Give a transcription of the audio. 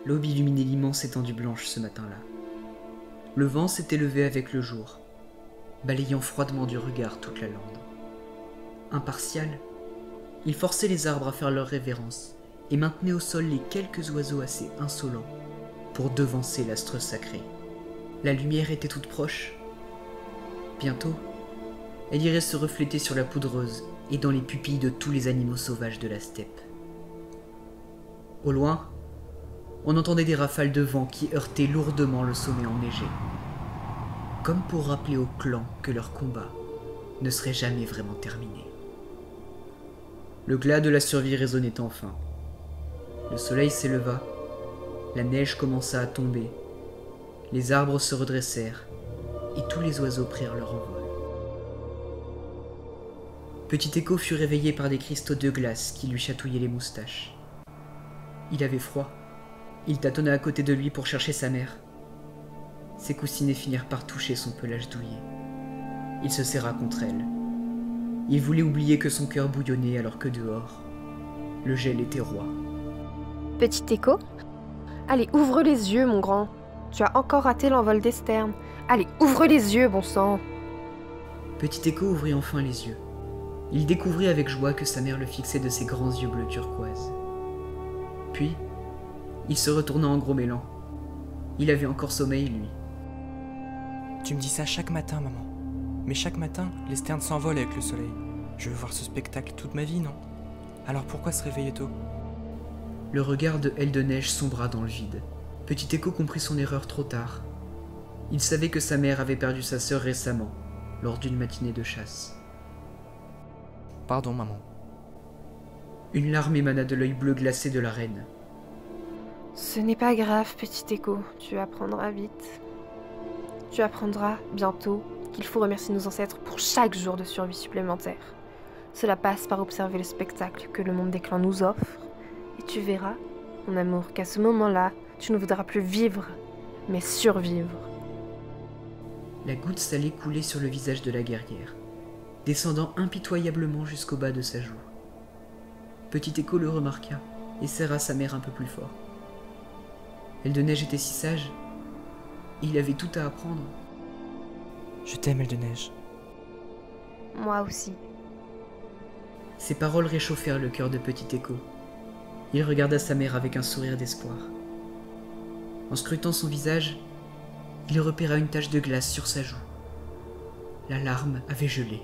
L'aube illuminait l'immense étendue blanche ce matin-là. Le vent s'était levé avec le jour, balayant froidement du regard toute la lande. Impartial, il forçait les arbres à faire leur révérence et maintenait au sol les quelques oiseaux assez insolents pour devancer l'astre sacré. La lumière était toute proche. Bientôt, elle irait se refléter sur la poudreuse et dans les pupilles de tous les animaux sauvages de la steppe. Au loin, on entendait des rafales de vent qui heurtaient lourdement le sommet enneigé, comme pour rappeler aux clans que leur combat ne serait jamais vraiment terminé. Le glas de la survie résonnait enfin. Le soleil s'éleva, la neige commença à tomber, les arbres se redressèrent et tous les oiseaux prirent leur envol. Petit Écho fut réveillé par des cristaux de glace qui lui chatouillaient les moustaches. Il avait froid. Il tâtonna à côté de lui pour chercher sa mère. Ses coussinets finirent par toucher son pelage douillet. Il se serra contre elle. Il voulait oublier que son cœur bouillonnait alors que dehors, le gel était roi. Petit Écho ? Allez, ouvre les yeux, mon grand. Tu as encore raté l'envol des sternes. Allez, ouvre les yeux, bon sang. Petit Écho ouvrit enfin les yeux. Il découvrit avec joie que sa mère le fixait de ses grands yeux bleus turquoise. Puis, il se retourna en grommelant. Il avait encore sommeil, lui. Tu me dis ça chaque matin, maman. Mais chaque matin, les sternes s'envolent avec le soleil. Je veux voir ce spectacle toute ma vie, non? Alors pourquoi se réveiller tôt? Le regard de Aile de Neige sombra dans le vide. Petit Écho comprit son erreur trop tard. Il savait que sa mère avait perdu sa sœur récemment, lors d'une matinée de chasse. Pardon, maman. Une larme émana de l'œil bleu glacé de la reine. Ce n'est pas grave, Petit Écho. Tu apprendras vite. Tu apprendras bientôt qu'il faut remercier nos ancêtres pour chaque jour de survie supplémentaire. Cela passe par observer le spectacle que le monde des clans nous offre. Et tu verras, mon amour, qu'à ce moment-là, tu ne voudras plus vivre, mais survivre. La goutte salée coulait sur le visage de la guerrière, descendant impitoyablement jusqu'au bas de sa joue. Petit Écho le remarqua et serra sa mère un peu plus fort. Aile de Neige était si sage, et il avait tout à apprendre. Je t'aime, Aile de Neige. Moi aussi. Ces paroles réchauffèrent le cœur de Petit Écho. Il regarda sa mère avec un sourire d'espoir. En scrutant son visage, il repéra une tache de glace sur sa joue. La larme avait gelé.